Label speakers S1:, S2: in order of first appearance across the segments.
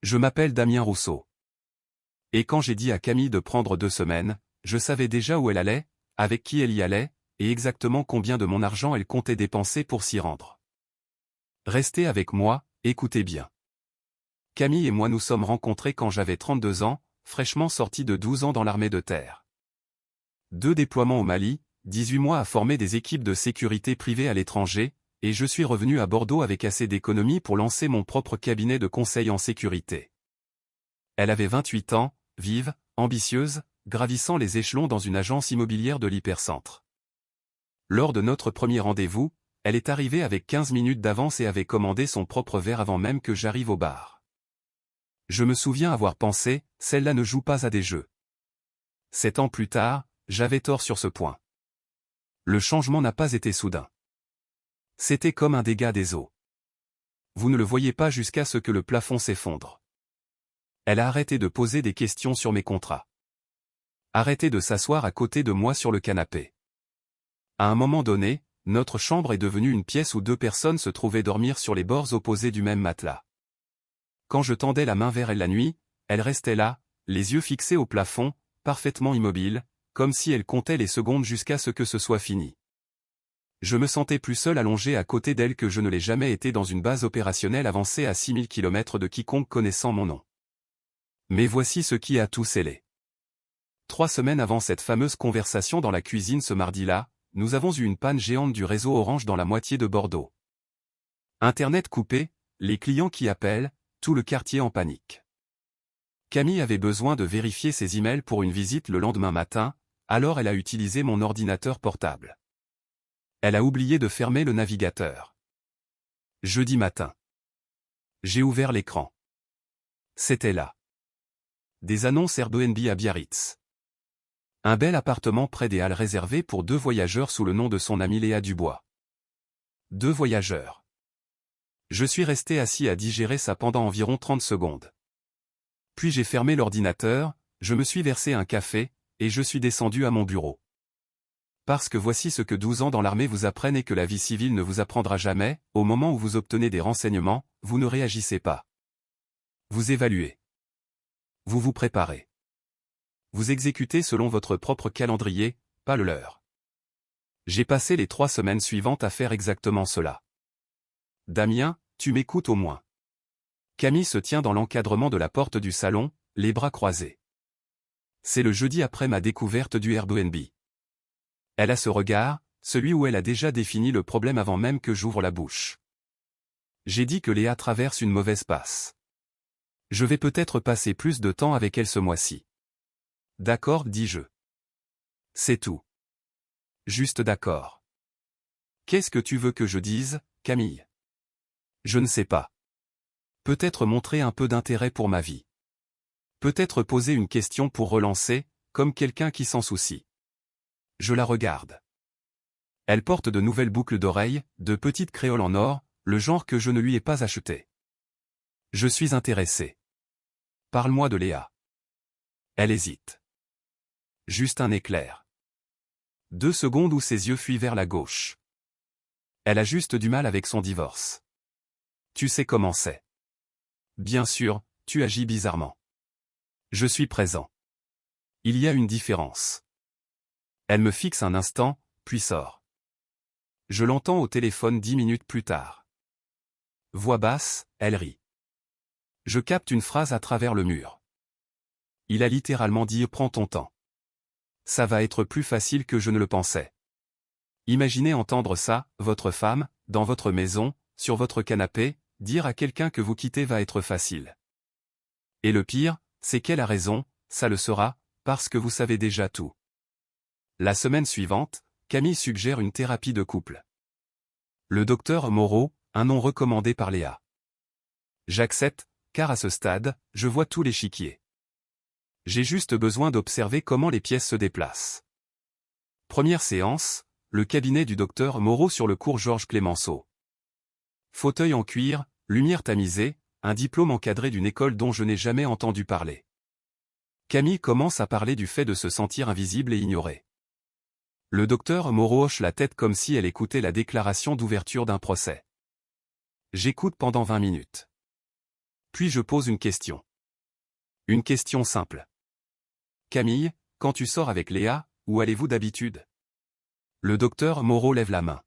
S1: Je m'appelle Damien Rousseau. Et quand j'ai dit à Camille de prendre 2 semaines, je savais déjà où elle allait, avec qui elle y allait, et exactement combien de mon argent elle comptait dépenser pour s'y rendre. Restez avec moi, écoutez bien. Camille et moi nous sommes rencontrés quand j'avais 32 ans, fraîchement sorti de 12 ans dans l'armée de terre. 2 déploiements au Mali, 18 mois à former des équipes de sécurité privées à l'étranger, et je suis revenu à Bordeaux avec assez d'économies pour lancer mon propre cabinet de conseil en sécurité. Elle avait 28 ans, vive, ambitieuse, gravissant les échelons dans une agence immobilière de l'hypercentre. Lors de notre premier rendez-vous, elle est arrivée avec 15 minutes d'avance et avait commandé son propre verre avant même que j'arrive au bar. Je me souviens avoir pensé, celle-là ne joue pas à des jeux. 7 ans plus tard, j'avais tort sur ce point. Le changement n'a pas été soudain. C'était comme un dégât des eaux. Vous ne le voyez pas jusqu'à ce que le plafond s'effondre. Elle a arrêté de poser des questions sur mes contrats. Arrêté de s'asseoir à côté de moi sur le canapé. À un moment donné, notre chambre est devenue une pièce où 2 personnes se trouvaient dormir sur les bords opposés du même matelas. Quand je tendais la main vers elle la nuit, elle restait là, les yeux fixés au plafond, parfaitement immobile, comme si elle comptait les secondes jusqu'à ce que ce soit fini. Je me sentais plus seul allongé à côté d'elle que je ne l'ai jamais été dans une base opérationnelle avancée à 6000 km de quiconque connaissant mon nom. Mais voici ce qui a tout scellé. 3 semaines avant cette fameuse conversation dans la cuisine ce mardi-là, nous avons eu une panne géante du réseau Orange dans la moitié de Bordeaux. Internet coupé, les clients qui appellent, tout le quartier en panique. Camille avait besoin de vérifier ses emails pour une visite le lendemain matin, alors elle a utilisé mon ordinateur portable. Elle a oublié de fermer le navigateur. Jeudi matin. J'ai ouvert l'écran. C'était là. Des annonces Airbnb à Biarritz. Un bel appartement près des Halles réservé pour 2 voyageurs sous le nom de son amie Léa Dubois. 2 voyageurs. Je suis resté assis à digérer ça pendant environ 30 secondes. Puis j'ai fermé l'ordinateur, je me suis versé un café, et je suis descendu à mon bureau. Parce que voici ce que 12 ans dans l'armée vous apprennent et que la vie civile ne vous apprendra jamais, au moment où vous obtenez des renseignements, vous ne réagissez pas. Vous évaluez. Vous vous préparez. Vous exécutez selon votre propre calendrier, pas le leur. J'ai passé les 3 semaines suivantes à faire exactement cela. Damien, tu m'écoutes au moins. Camille se tient dans l'encadrement de la porte du salon, les bras croisés. C'est le jeudi après ma découverte du Airbnb. Elle a ce regard, celui où elle a déjà défini le problème avant même que j'ouvre la bouche. J'ai dit que Léa traverse une mauvaise passe. Je vais peut-être passer plus de temps avec elle ce mois-ci. D'accord, dis-je. C'est tout. Juste d'accord. Qu'est-ce que tu veux que je dise, Camille? Je ne sais pas. Peut-être montrer un peu d'intérêt pour ma vie. Peut-être poser une question pour relancer, comme quelqu'un qui s'en soucie. Je la regarde. Elle porte de nouvelles boucles d'oreilles, de petites créoles en or, le genre que je ne lui ai pas acheté. Je suis intéressé. Parle-moi de Léa. Elle hésite. Juste un éclair. 2 secondes où ses yeux fuient vers la gauche. Elle a juste du mal avec son divorce. Tu sais comment c'est. Bien sûr, tu agis bizarrement. Je suis présent. Il y a une différence. Elle me fixe un instant, puis sort. Je l'entends au téléphone 10 minutes plus tard. Voix basse, elle rit. Je capte une phrase à travers le mur. Il a littéralement dit « Prends ton temps. Ça va être plus facile que je ne le pensais. » Imaginez entendre ça, votre femme, dans votre maison, sur votre canapé, dire à quelqu'un que vous quittez va être facile. Et le pire, c'est qu'elle a raison, ça le sera, parce que vous savez déjà tout. La semaine suivante, Camille suggère une thérapie de couple. Le docteur Moreau, un nom recommandé par Léa. J'accepte, car à ce stade, je vois tout l'échiquier. J'ai juste besoin d'observer comment les pièces se déplacent. Première séance, le cabinet du docteur Moreau sur le cours Georges Clemenceau. Fauteuil en cuir, lumière tamisée, un diplôme encadré d'une école dont je n'ai jamais entendu parler. Camille commence à parler du fait de se sentir invisible et ignoré. Le docteur Moreau hoche la tête comme si elle écoutait la déclaration d'ouverture d'un procès. J'écoute pendant 20 minutes. Puis je pose une question. Une question simple. Camille, quand tu sors avec Léa, où allez-vous d'habitude? Le docteur Moreau lève la main.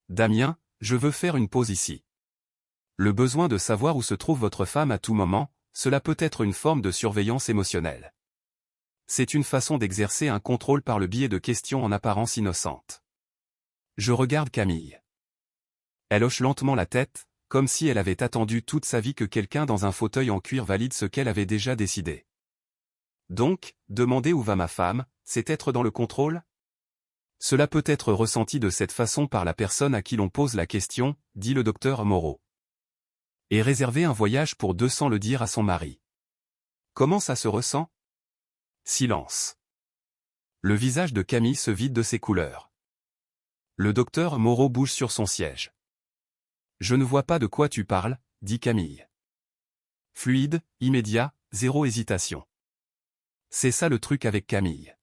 S1: Damien, je veux faire une pause ici. Le besoin de savoir où se trouve votre femme à tout moment, cela peut être une forme de surveillance émotionnelle. C'est une façon d'exercer un contrôle par le biais de questions en apparence innocentes. Je regarde Camille. Elle hoche lentement la tête, comme si elle avait attendu toute sa vie que quelqu'un dans un fauteuil en cuir valide ce qu'elle avait déjà décidé. Donc, demander où va ma femme, c'est être dans le contrôle? Cela peut être ressenti de cette façon par la personne à qui l'on pose la question, dit le docteur Moreau. Et réserver un voyage pour deux sans le dire à son mari. Comment ça se ressent? Silence. Le visage de Camille se vide de ses couleurs. Le docteur Moreau bouge sur son siège. Je ne vois pas de quoi tu parles, dit Camille. Fluide, immédiat, zéro hésitation. C'est ça le truc avec Camille.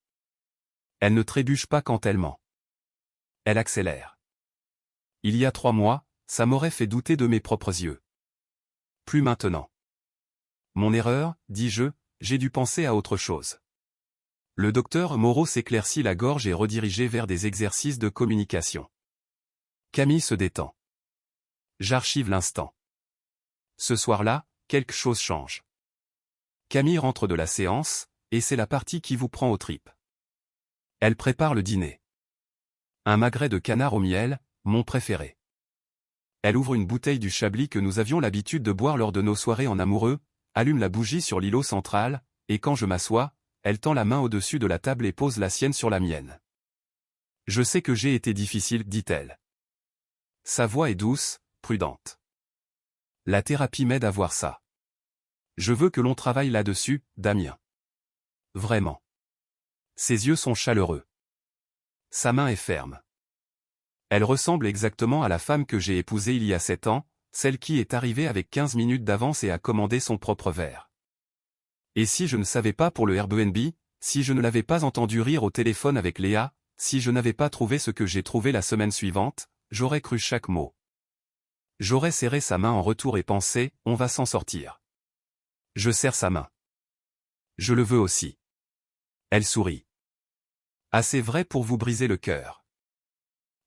S1: Elle ne trébuche pas quand elle ment. Elle accélère. Il y a 3 mois, ça m'aurait fait douter de mes propres yeux. Plus maintenant. Mon erreur, dis-je, j'ai dû penser à autre chose. Le docteur Moreau s'éclaircit la gorge et redirigé vers des exercices de communication. Camille se détend. J'archive l'instant. Ce soir-là, quelque chose change. Camille rentre de la séance, et c'est la partie qui vous prend aux tripes. Elle prépare le dîner. Un magret de canard au miel, mon préféré. Elle ouvre une bouteille du Chablis que nous avions l'habitude de boire lors de nos soirées en amoureux, allume la bougie sur l'îlot central, et quand je m'assois, elle tend la main au-dessus de la table et pose la sienne sur la mienne. Je sais que j'ai été difficile, dit-elle. Sa voix est douce, prudente. La thérapie m'aide à voir ça. Je veux que l'on travaille là-dessus, Damien. Vraiment. Ses yeux sont chaleureux. Sa main est ferme. Elle ressemble exactement à la femme que j'ai épousée il y a 7 ans, celle qui est arrivée avec 15 minutes d'avance et a commandé son propre verre. Et si je ne savais pas pour le Airbnb, si je ne l'avais pas entendu rire au téléphone avec Léa, si je n'avais pas trouvé ce que j'ai trouvé la semaine suivante, j'aurais cru chaque mot. J'aurais serré sa main en retour et pensé, on va s'en sortir. Je serre sa main. Je le veux aussi. Elle sourit. Assez vrai pour vous briser le cœur.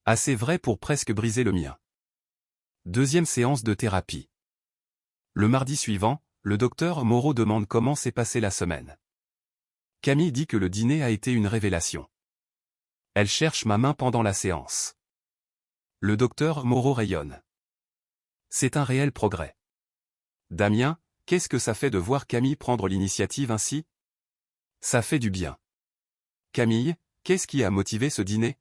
S1: Assez vrai pour presque briser le mien. Deuxième séance de thérapie. Le mardi suivant, le docteur Moreau demande comment s'est passée la semaine. Camille dit que le dîner a été une révélation. Elle cherche ma main pendant la séance. Le docteur Moreau rayonne. C'est un réel progrès. Damien, qu'est-ce que ça fait de voir Camille prendre l'initiative ainsi? Ça fait du bien. Camille, qu'est-ce qui a motivé ce dîner?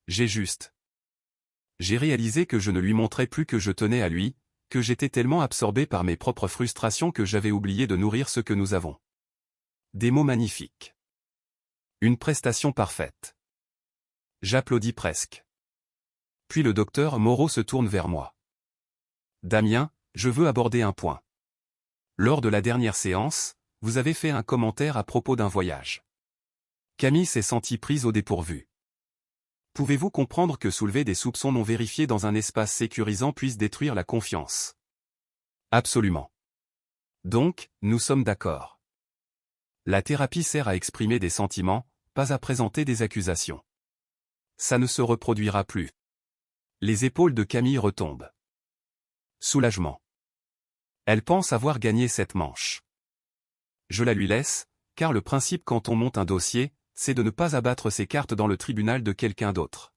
S1: J'ai réalisé que je ne lui montrais plus que je tenais à lui, que j'étais tellement absorbé par mes propres frustrations que j'avais oublié de nourrir ce que nous avons. Des mots magnifiques. Une prestation parfaite. J'applaudis presque. Puis le docteur Moreau se tourne vers moi. Damien, je veux aborder un point. Lors de la dernière séance, vous avez fait un commentaire à propos d'un voyage. Camille s'est sentie prise au dépourvu. Pouvez-vous comprendre que soulever des soupçons non vérifiés dans un espace sécurisant puisse détruire la confiance? Absolument. Donc, nous sommes d'accord. La thérapie sert à exprimer des sentiments, pas à présenter des accusations. Ça ne se reproduira plus. Les épaules de Camille retombent. Soulagement. Elle pense avoir gagné cette manche. Je la lui laisse, car le principe quand on monte un dossier, c'est de ne pas abattre ses cartes dans le tribunal de quelqu'un d'autre.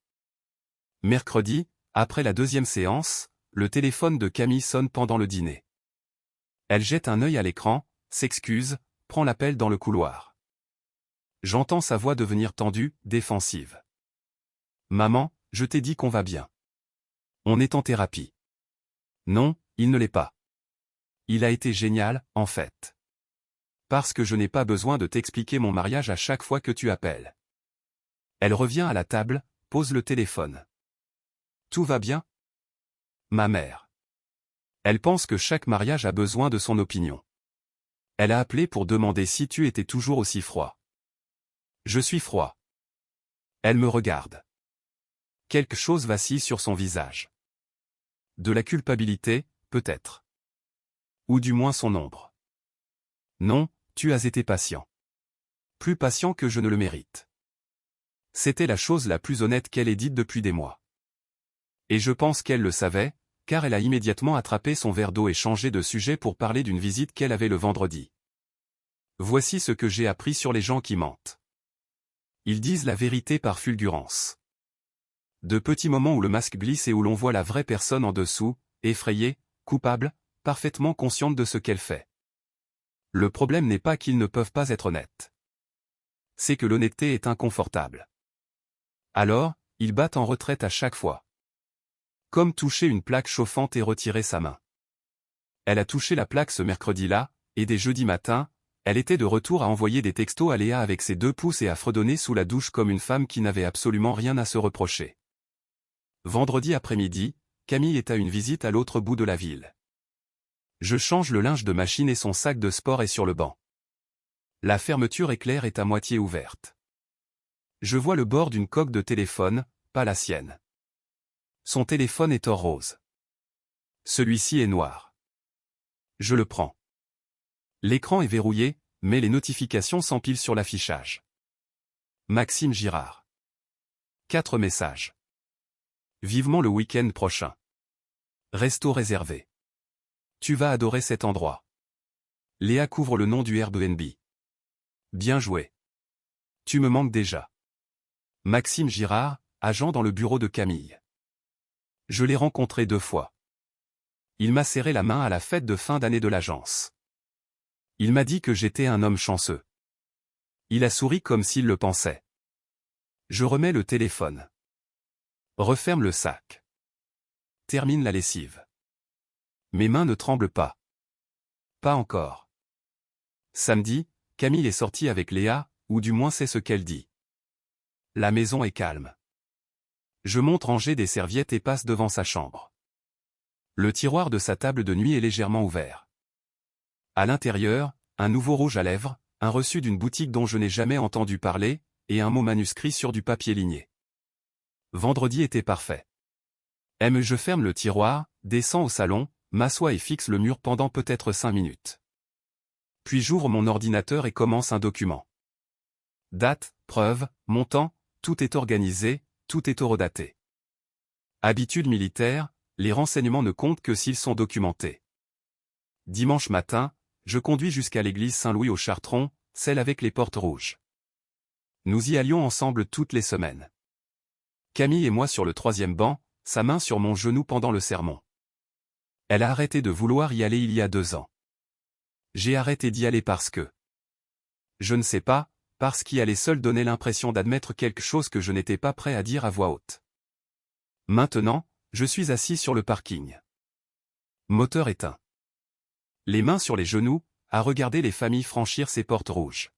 S1: Mercredi, après la deuxième séance, le téléphone de Camille sonne pendant le dîner. Elle jette un œil à l'écran, s'excuse, prend l'appel dans le couloir. J'entends sa voix devenir tendue, défensive. Maman, je t'ai dit qu'on va bien. On est en thérapie. Non, il ne l'est pas. Il a été génial, en fait. Parce que je n'ai pas besoin de t'expliquer mon mariage à chaque fois que tu appelles. Elle revient à la table, pose le téléphone. Tout va bien? Ma mère. Elle pense que chaque mariage a besoin de son opinion. Elle a appelé pour demander si tu étais toujours aussi froid. Je suis froid. Elle me regarde. Quelque chose vacille sur son visage. De la culpabilité, peut-être. Ou du moins son ombre. Non, tu as été patient. Plus patient que je ne le mérite. C'était la chose la plus honnête qu'elle ait dite depuis des mois. Et je pense qu'elle le savait, car elle a immédiatement attrapé son verre d'eau et changé de sujet pour parler d'une visite qu'elle avait le vendredi. Voici ce que j'ai appris sur les gens qui mentent. Ils disent la vérité par fulgurance. De petits moments où le masque glisse et où l'on voit la vraie personne en dessous, effrayée, coupable, parfaitement consciente de ce qu'elle fait. Le problème n'est pas qu'ils ne peuvent pas être honnêtes. C'est que l'honnêteté est inconfortable. Alors, ils battent en retraite à chaque fois. Comme toucher une plaque chauffante et retirer sa main. Elle a touché la plaque ce mercredi-là, et dès jeudi matin, elle était de retour à envoyer des textos à Léa avec ses 2 pouces et à fredonner sous la douche comme une femme qui n'avait absolument rien à se reprocher. Vendredi après-midi, Camille est à une visite à l'autre bout de la ville. Je change le linge de machine et son sac de sport est sur le banc. La fermeture éclair est à moitié ouverte. Je vois le bord d'une coque de téléphone, pas la sienne. Son téléphone est or rose. Celui-ci est noir. Je le prends. L'écran est verrouillé, mais les notifications s'empilent sur l'affichage. Maxime Girard. 4 messages. Vivement le week-end prochain. Resto réservé. Tu vas adorer cet endroit. Léa couvre le nom du Airbnb. Bien joué. Tu me manques déjà. Maxime Girard, agent dans le bureau de Camille. Je l'ai rencontré 2 fois. Il m'a serré la main à la fête de fin d'année de l'agence. Il m'a dit que j'étais un homme chanceux. Il a souri comme s'il le pensait. Je remets le téléphone. Referme le sac. Termine la lessive. Mes mains ne tremblent pas. Pas encore. Samedi, Camille est sortie avec Léa, ou du moins c'est ce qu'elle dit. La maison est calme. Je monte ranger des serviettes et passe devant sa chambre. Le tiroir de sa table de nuit est légèrement ouvert. À l'intérieur, un nouveau rouge à lèvres, un reçu d'une boutique dont je n'ai jamais entendu parler, et un mot manuscrit sur du papier ligné. Vendredi était parfait. Je ferme le tiroir, descends au salon, m'assois et fixe le mur pendant peut-être 5 minutes. Puis j'ouvre mon ordinateur et commence un document. Date, preuve, montant, tout est organisé, tout est horodaté. Habitude militaire, les renseignements ne comptent que s'ils sont documentés. Dimanche matin, je conduis jusqu'à l'église Saint-Louis au Chartron, celle avec les portes rouges. Nous y allions ensemble toutes les semaines. Camille et moi sur le 3e banc, sa main sur mon genou pendant le sermon. Elle a arrêté de vouloir y aller il y a 2 ans. J'ai arrêté d'y aller parce que... Je ne sais pas, parce qu'y aller seul donnait l'impression d'admettre quelque chose que je n'étais pas prêt à dire à voix haute. Maintenant, je suis assis sur le parking. Moteur éteint. Les mains sur les genoux, à regarder les familles franchir ces portes rouges.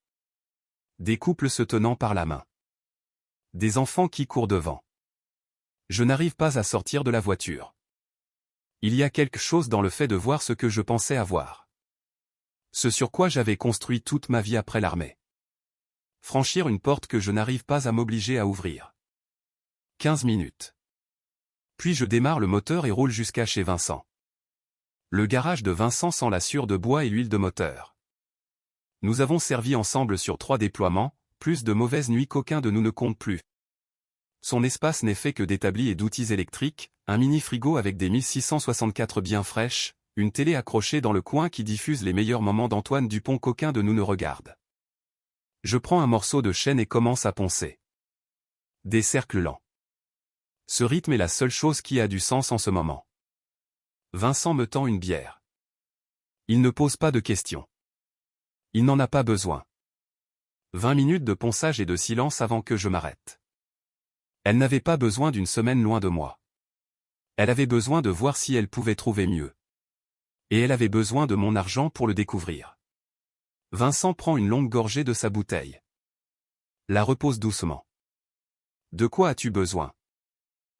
S1: Des couples se tenant par la main. Des enfants qui courent devant. Je n'arrive pas à sortir de la voiture. Il y a quelque chose dans le fait de voir ce que je pensais avoir. Ce sur quoi j'avais construit toute ma vie après l'armée. Franchir une porte que je n'arrive pas à m'obliger à ouvrir. 15 minutes. Puis je démarre le moteur et roule jusqu'à chez Vincent. Le garage de Vincent sent la sueur de bois et l'huile de moteur. Nous avons servi ensemble sur 3 déploiements, plus de mauvaises nuits qu'aucun de nous ne compte plus. Son espace n'est fait que d'établis et d'outils électriques, un mini-frigo avec des 1664 bien fraîches, une télé accrochée dans le coin qui diffuse les meilleurs moments d'Antoine Dupont qu'aucun de nous ne regarde. Je prends un morceau de chaîne et commence à poncer. Des cercles lents. Ce rythme est la seule chose qui a du sens en ce moment. Vincent me tend une bière. Il ne pose pas de questions. Il n'en a pas besoin. 20 minutes de ponçage et de silence avant que je m'arrête. Elle n'avait pas besoin d'une semaine loin de moi. Elle avait besoin de voir si elle pouvait trouver mieux. Et elle avait besoin de mon argent pour le découvrir. Vincent prend une longue gorgée de sa bouteille. La repose doucement. De quoi as-tu besoin?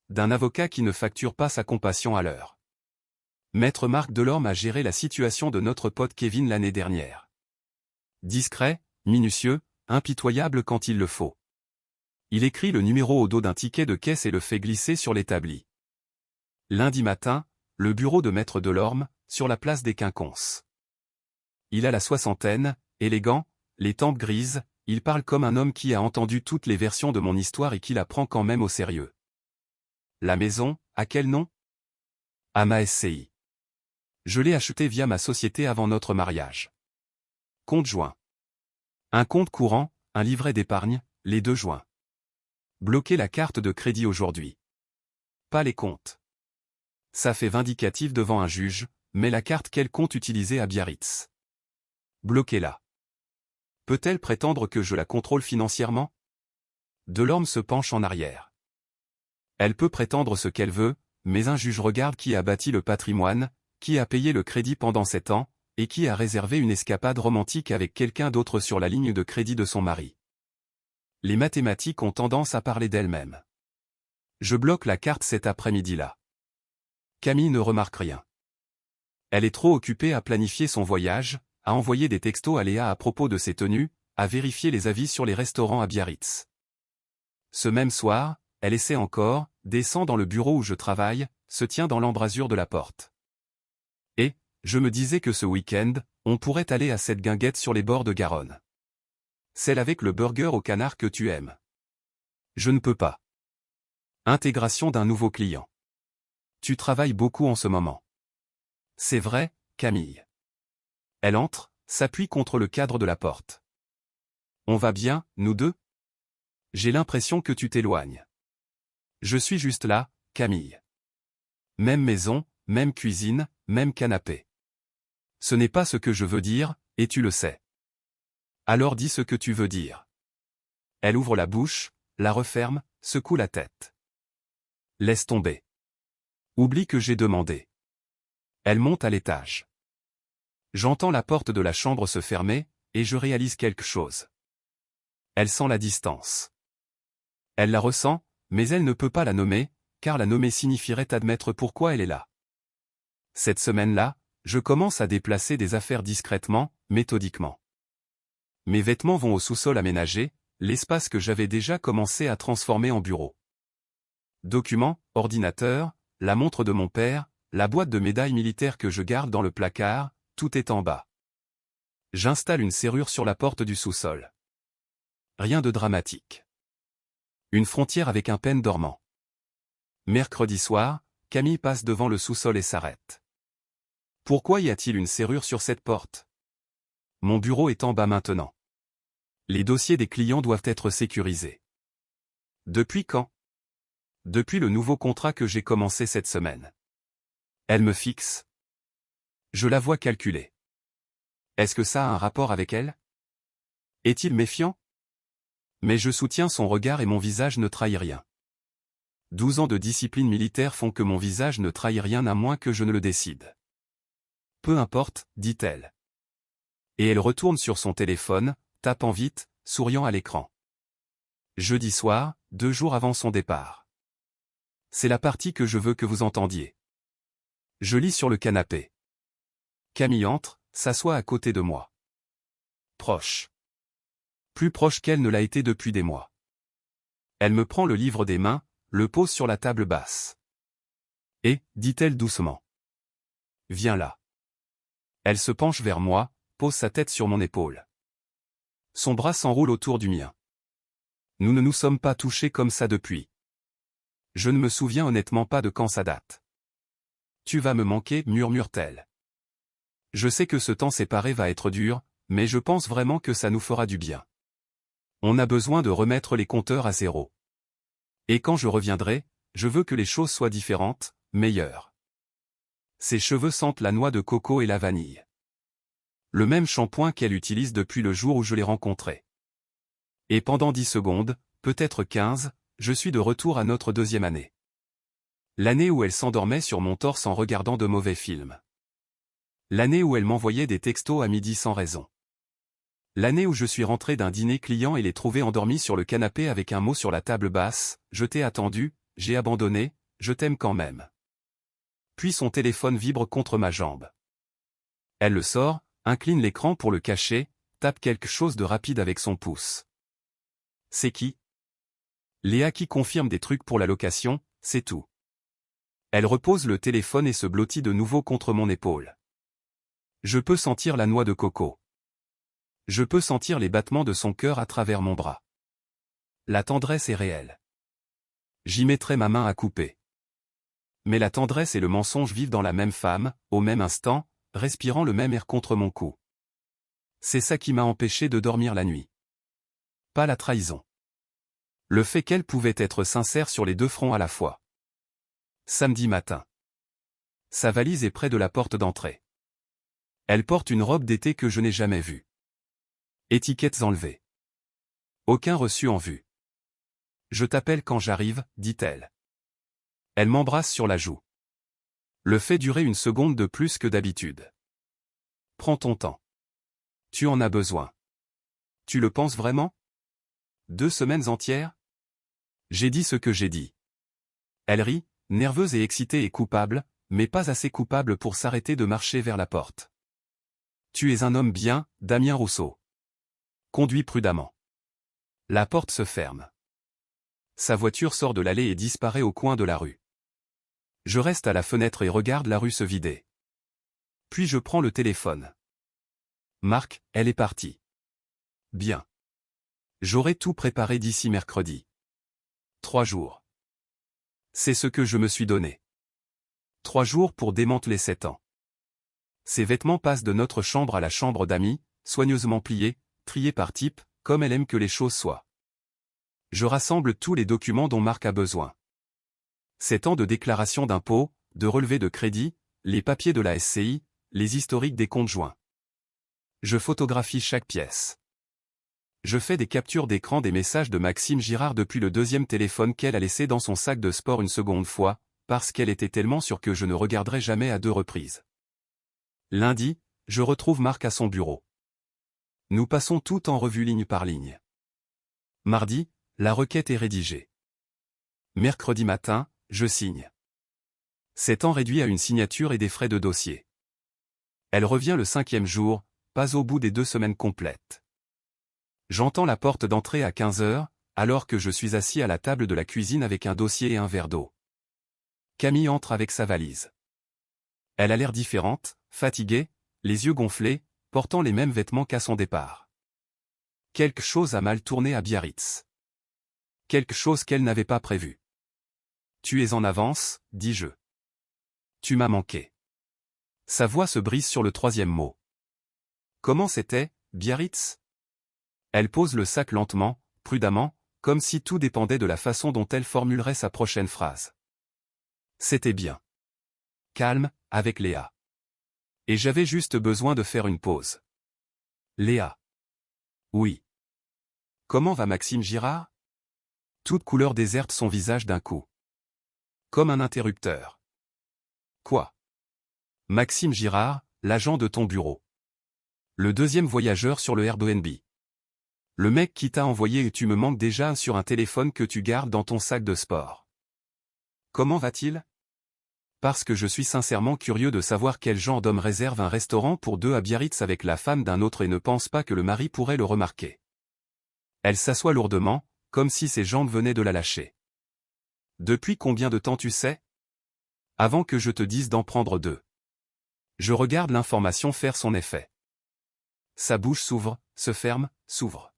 S1: D'un avocat qui ne facture pas sa compassion à l'heure. Maître Marc Delorme a géré la situation de notre pote Kevin l'année dernière. Discret, minutieux, impitoyable quand il le faut. Il écrit le numéro au dos d'un ticket de caisse et le fait glisser sur l'établi. Lundi matin, le bureau de Maître Delorme, sur la place des Quinconces. Il a la soixantaine, élégant, les tempes grises, il parle comme un homme qui a entendu toutes les versions de mon histoire et qui la prend quand même au sérieux. La maison, à quel nom? Ama SCI. Je l'ai achetée via ma société avant notre mariage. Compte joint. Un compte courant, un livret d'épargne, les deux joints. Bloquer la carte de crédit aujourd'hui. Pas les comptes. Ça fait vindicatif devant un juge, mais la carte quel compte utiliser à Biarritz? Bloquez-la. Peut-elle prétendre que je la contrôle financièrement? Delorme se penche en arrière. Elle peut prétendre ce qu'elle veut, mais un juge regarde qui a bâti le patrimoine, qui a payé le crédit pendant 7 ans, et qui a réservé une escapade romantique avec quelqu'un d'autre sur la ligne de crédit de son mari. Les mathématiques ont tendance à parler d'elles-mêmes. Je bloque la carte cet après-midi-là. Camille ne remarque rien. Elle est trop occupée à planifier son voyage, à envoyer des textos à Léa à propos de ses tenues, à vérifier les avis sur les restaurants à Biarritz. Ce même soir, elle essaie encore, descend dans le bureau où je travaille, se tient dans l'embrasure de la porte. Et, je me disais que ce week-end, on pourrait aller à cette guinguette sur les bords de Garonne. Celle avec le burger au canard que tu aimes. Je ne peux pas. Intégration d'un nouveau client. Tu travailles beaucoup en ce moment. C'est vrai, Camille. Elle entre, s'appuie contre le cadre de la porte. On va bien, nous deux? J'ai l'impression que tu t'éloignes. Je suis juste là, Camille. Même maison, même cuisine, même canapé. Ce n'est pas ce que je veux dire, et tu le sais. Alors dis ce que tu veux dire. Elle ouvre la bouche, la referme, secoue la tête. Laisse tomber. Oublie que j'ai demandé. Elle monte à l'étage. J'entends la porte de la chambre se fermer, et je réalise quelque chose. Elle sent la distance. Elle la ressent, mais elle ne peut pas la nommer, car la nommer signifierait admettre pourquoi elle est là. Cette semaine-là, je commence à déplacer des affaires discrètement, méthodiquement. Mes vêtements vont au sous-sol aménagé, l'espace que j'avais déjà commencé à transformer en bureau. Documents, ordinateur, la montre de mon père, la boîte de médailles militaires que je garde dans le placard, tout est en bas. J'installe une serrure sur la porte du sous-sol. Rien de dramatique. Une frontière avec un pêne dormant. Mercredi soir, Camille passe devant le sous-sol et s'arrête. Pourquoi y a-t-il une serrure sur cette porte? Mon bureau est en bas maintenant. Les dossiers des clients doivent être sécurisés. Depuis quand? Depuis le nouveau contrat que j'ai commencé cette semaine. Elle me fixe. Je la vois calculer. Est-ce que ça a un rapport avec elle? Est-il méfiant? Mais je soutiens son regard et mon visage ne trahit rien. 12 ans de discipline militaire font que mon visage ne trahit rien à moins que je ne le décide. Peu importe, dit-elle. Et elle retourne sur son téléphone, tapant vite, souriant à l'écran. Jeudi soir, 2 jours avant son départ. C'est la partie que je veux que vous entendiez. Je lis sur le canapé. Camille entre, s'assoit à côté de moi. Proche. Plus proche qu'elle ne l'a été depuis des mois. Elle me prend le livre des mains, le pose sur la table basse. Et, dit-elle doucement. Viens là. Elle se penche vers moi, pose sa tête sur mon épaule. Son bras s'enroule autour du mien. Nous ne nous sommes pas touchés comme ça depuis. Je ne me souviens honnêtement pas de quand ça date. Tu vas me manquer, murmure-t-elle. Je sais que ce temps séparé va être dur, mais je pense vraiment que ça nous fera du bien. On a besoin de remettre les compteurs à zéro. Et quand je reviendrai, je veux que les choses soient différentes, meilleures. Ses cheveux sentent la noix de coco et la vanille. Le même shampoing qu'elle utilise depuis le jour où je l'ai rencontrée. Et pendant 10 secondes, peut-être 15, je suis de retour à notre 2e année. L'année où elle s'endormait sur mon torse en regardant de mauvais films. L'année où elle m'envoyait des textos à midi sans raison. L'année où je suis rentré d'un dîner client et l'ai trouvée endormie sur le canapé avec un mot sur la table basse, je t'ai attendu, j'ai abandonné, je t'aime quand même. Puis son téléphone vibre contre ma jambe. Elle le sort, incline l'écran pour le cacher, tape quelque chose de rapide avec son pouce. C'est qui? Léa qui confirme des trucs pour la location, c'est tout. Elle repose le téléphone et se blottit de nouveau contre mon épaule. Je peux sentir la noix de coco. Je peux sentir les battements de son cœur à travers mon bras. La tendresse est réelle. J'y mettrai ma main à couper. Mais la tendresse et le mensonge vivent dans la même femme, au même instant, respirant le même air contre mon cou. C'est ça qui m'a empêché de dormir la nuit. Pas la trahison. Le fait qu'elle pouvait être sincère sur les deux fronts à la fois. Samedi matin. Sa valise est près de la porte d'entrée. Elle porte une robe d'été que je n'ai jamais vue. Étiquettes enlevées. Aucun reçu en vue. Je t'appelle quand j'arrive, dit-elle. Elle m'embrasse sur la joue. Le fait durer une seconde de plus que d'habitude. Prends ton temps. Tu en as besoin. Tu le penses vraiment? 2 semaines entières? J'ai dit ce que j'ai dit. Elle rit, nerveuse et excitée et coupable, mais pas assez coupable pour s'arrêter de marcher vers la porte. Tu es un homme bien, Damien Rousseau. Conduis prudemment. La porte se ferme. Sa voiture sort de l'allée et disparaît au coin de la rue. Je reste à la fenêtre et regarde la rue se vider. Puis je prends le téléphone. Marc, elle est partie. Bien. J'aurai tout préparé d'ici mercredi. 3 jours. C'est ce que je me suis donné. 3 jours pour démanteler 7 ans. Ses vêtements passent de notre chambre à la chambre d'amis, soigneusement pliés, triés par type, comme elle aime que les choses soient. Je rassemble tous les documents dont Marc a besoin. 7 ans de déclaration d'impôt, de relevé de crédit, les papiers de la SCI, les historiques des comptes joints. Je photographie chaque pièce. Je fais des captures d'écran des messages de Maxime Girard depuis le 2e téléphone qu'elle a laissé dans son sac de sport une seconde fois, parce qu'elle était tellement sûre que je ne regarderais jamais à 2 reprises. Lundi, je retrouve Marc à son bureau. Nous passons tout en revue ligne par ligne. Mardi, la requête est rédigée. Mercredi matin, je signe. 7 ans réduit à une signature et des frais de dossier. Elle revient le 5e jour, pas au bout des 2 semaines complètes. J'entends la porte d'entrée à 15 heures, alors que je suis assis à la table de la cuisine avec un dossier et un verre d'eau. Camille entre avec sa valise. Elle a l'air différente, fatiguée, les yeux gonflés, portant les mêmes vêtements qu'à son départ. Quelque chose a mal tourné à Biarritz. Quelque chose qu'elle n'avait pas prévu. Tu es en avance, dis-je. Tu m'as manqué. Sa voix se brise sur le 3e mot. Comment c'était, Biarritz? Elle pose le sac lentement, prudemment, comme si tout dépendait de la façon dont elle formulerait sa prochaine phrase. C'était bien. Calme, avec Léa. Et j'avais juste besoin de faire une pause. Léa. Oui. Comment va Maxime Girard? Toute couleur déserte son visage d'un coup. Comme un interrupteur. Quoi? Maxime Girard, l'agent de ton bureau. Le 2e voyageur sur le Airbnb. Le mec qui t'a envoyé et tu me manques déjà sur un téléphone que tu gardes dans ton sac de sport. Comment va-t-il? Parce que je suis sincèrement curieux de savoir quel genre d'homme réserve un restaurant pour 2 à Biarritz avec la femme d'un autre et ne pense pas que le mari pourrait le remarquer. Elle s'assoit lourdement, comme si ses jambes venaient de la lâcher. Depuis combien de temps tu sais? Avant que je te dise d'en prendre 2. Je regarde l'information faire son effet. Sa bouche s'ouvre, se ferme, s'ouvre.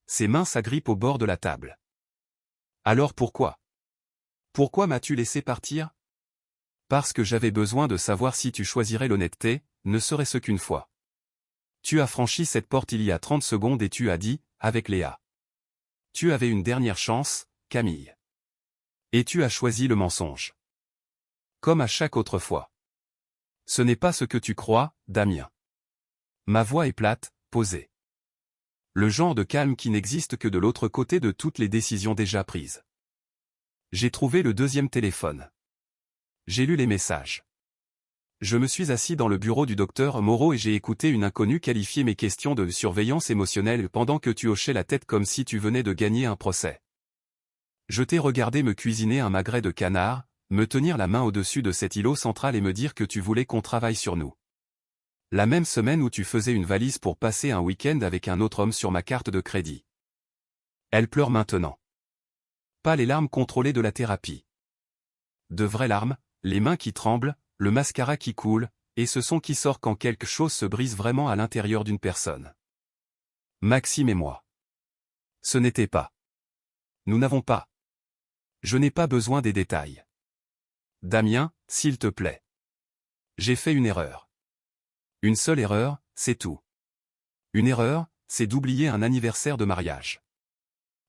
S1: Ses mains s'agrippent au bord de la table. Alors pourquoi? Pourquoi m'as-tu laissé partir? Parce que j'avais besoin de savoir si tu choisirais l'honnêteté, ne serait-ce qu'une fois. Tu as franchi cette porte il y a 30 secondes et tu as dit, avec Léa. Tu avais une dernière chance, Camille. Et tu as choisi le mensonge. Comme à chaque autre fois. Ce n'est pas ce que tu crois, Damien. Ma voix est plate, posée. Le genre de calme qui n'existe que de l'autre côté de toutes les décisions déjà prises. J'ai trouvé le 2e téléphone. J'ai lu les messages. Je me suis assis dans le bureau du docteur Moreau et j'ai écouté une inconnue qualifier mes questions de surveillance émotionnelle pendant que tu hochais la tête comme si tu venais de gagner un procès. Je t'ai regardé me cuisiner un magret de canard, me tenir la main au-dessus de cet îlot central et me dire que tu voulais qu'on travaille sur nous. La même semaine où tu faisais une valise pour passer un week-end avec un autre homme sur ma carte de crédit. Elle pleure maintenant. Pas les larmes contrôlées de la thérapie. De vraies larmes, les mains qui tremblent, le mascara qui coule, et ce son qui sort quand quelque chose se brise vraiment à l'intérieur d'une personne. Maxime et moi. Ce n'était pas. Nous n'avons pas. Je n'ai pas besoin des détails. Damien, s'il te plaît. J'ai fait une erreur. Une seule erreur, c'est tout. Une erreur, c'est d'oublier un anniversaire de mariage.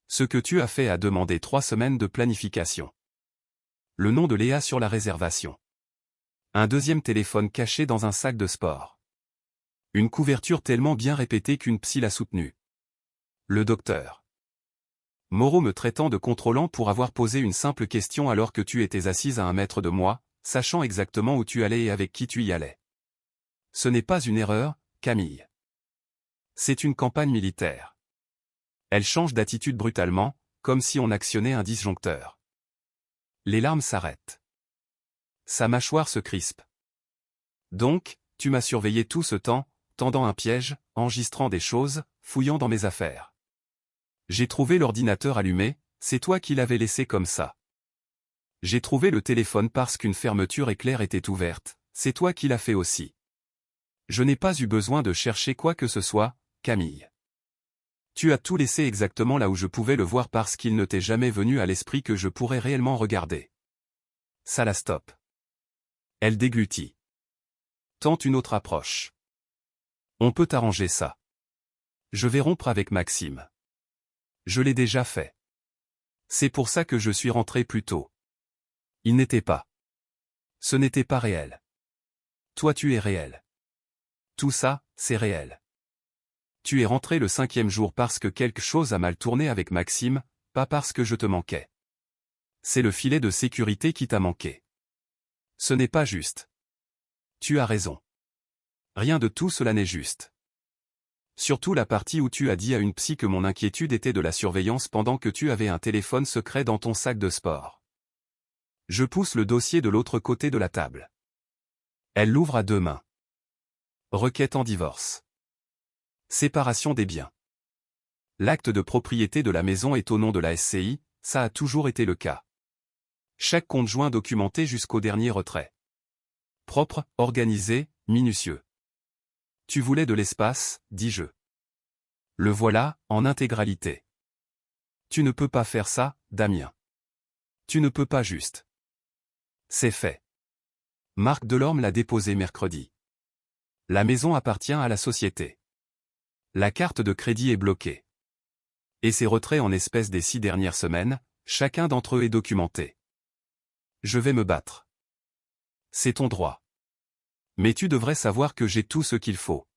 S1: Ce que tu as fait a demandé 3 semaines de planification. Le nom de Léa sur la réservation. Un deuxième téléphone caché dans un sac de sport. Une couverture tellement bien répétée qu'une psy l'a soutenue. Le docteur Moreau me traitant de contrôlant pour avoir posé une simple question alors que tu étais assise à 1 mètre de moi, sachant exactement où tu allais et avec qui tu y allais. Ce n'est pas une erreur, Camille. C'est une campagne militaire. Elle change d'attitude brutalement, comme si on actionnait un disjoncteur. Les larmes s'arrêtent. Sa mâchoire se crispe. Donc, tu m'as surveillé tout ce temps, tendant un piège, enregistrant des choses, fouillant dans mes affaires. J'ai trouvé l'ordinateur allumé, c'est toi qui l'avais laissé comme ça. J'ai trouvé le téléphone parce qu'une fermeture éclair était ouverte, c'est toi qui l'as fait aussi. Je n'ai pas eu besoin de chercher quoi que ce soit, Camille. Tu as tout laissé exactement là où je pouvais le voir parce qu'il ne t'est jamais venu à l'esprit que je pourrais réellement regarder. Ça la stoppe. Elle déglutit. Tente une autre approche. On peut arranger ça. Je vais rompre avec Maxime. Je l'ai déjà fait. C'est pour ça que je suis rentré plus tôt. Il n'était pas. Ce n'était pas réel. Toi tu es réel. Tout ça, c'est réel. Tu es rentré le 5e jour parce que quelque chose a mal tourné avec Maxime, pas parce que je te manquais. C'est le filet de sécurité qui t'a manqué. Ce n'est pas juste. Tu as raison. Rien de tout cela n'est juste. Surtout la partie où tu as dit à une psy que mon inquiétude était de la surveillance pendant que tu avais un téléphone secret dans ton sac de sport. Je pousse le dossier de l'autre côté de la table. Elle l'ouvre à 2 mains. Requête en divorce. Séparation des biens. L'acte de propriété de la maison est au nom de la SCI, ça a toujours été le cas. Chaque compte joint documenté jusqu'au dernier retrait. Propre, organisé, minutieux. Tu voulais de l'espace, dis-je. Le voilà, en intégralité. Tu ne peux pas faire ça, Damien. Tu ne peux pas juste. C'est fait. Marc Delorme l'a déposé mercredi. La maison appartient à la société. La carte de crédit est bloquée. Et ses retraits en espèces des 6 dernières semaines, chacun d'entre eux est documenté. Je vais me battre. C'est ton droit. Mais tu devrais savoir que j'ai tout ce qu'il faut.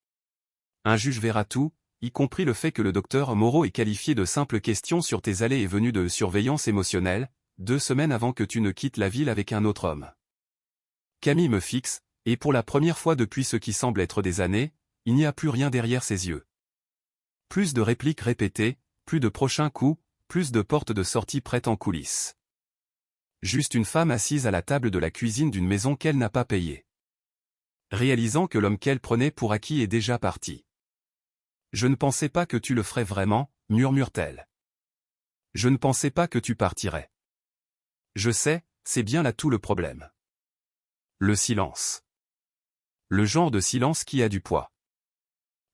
S1: Un juge verra tout, y compris le fait que le docteur Moreau est qualifié de simple question sur tes allées et venues de surveillance émotionnelle, 2 semaines avant que tu ne quittes la ville avec un autre homme. Camille me fixe, et pour la première fois depuis ce qui semble être des années, il n'y a plus rien derrière ses yeux. Plus de répliques répétées, plus de prochains coups, plus de portes de sortie prêtes en coulisses. Juste une femme assise à la table de la cuisine d'une maison qu'elle n'a pas payée. Réalisant que l'homme qu'elle prenait pour acquis est déjà parti. Je ne pensais pas que tu le ferais vraiment, murmure-t-elle. Je ne pensais pas que tu partirais. Je sais, c'est bien là tout le problème. Le silence. Le genre de silence qui a du poids.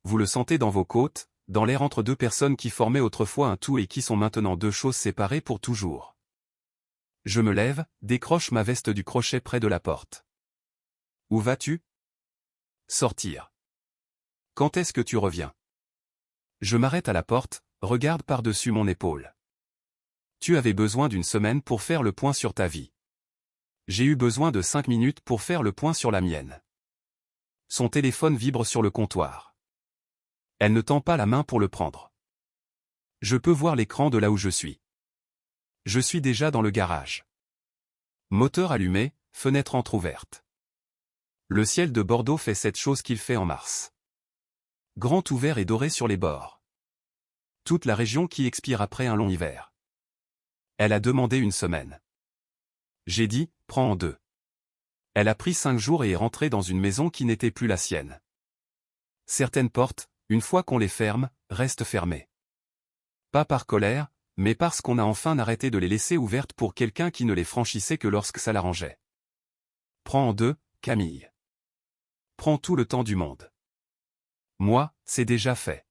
S1: Vous le sentez dans vos côtes, dans l'air entre 2 personnes qui formaient autrefois un tout et qui sont maintenant 2 choses séparées pour toujours. Je me lève, décroche ma veste du crochet près de la porte. Où vas-tu? Sortir. Quand est-ce que tu reviens? Je m'arrête à la porte, regarde par-dessus mon épaule. Tu avais besoin d'1 semaine pour faire le point sur ta vie. J'ai eu besoin de 5 minutes pour faire le point sur la mienne. Son téléphone vibre sur le comptoir. Elle ne tend pas la main pour le prendre. Je peux voir l'écran de là où je suis. Je suis déjà dans le garage. Moteur allumé, fenêtre entrouverte. Le ciel de Bordeaux fait cette chose qu'il fait en mars. Grand ouvert et doré sur les bords. Toute la région qui expire après un long hiver. Elle a demandé 1 semaine. J'ai dit, prends en 2. Elle a pris 5 jours et est rentrée dans une maison qui n'était plus la sienne. Certaines portes, une fois qu'on les ferme, restent fermées. Pas par colère, Mais parce qu'on a enfin arrêté de les laisser ouvertes pour quelqu'un qui ne les franchissait que lorsque ça l'arrangeait. Prends en deux, Camille. Prends tout le temps du monde. Moi, c'est déjà fait.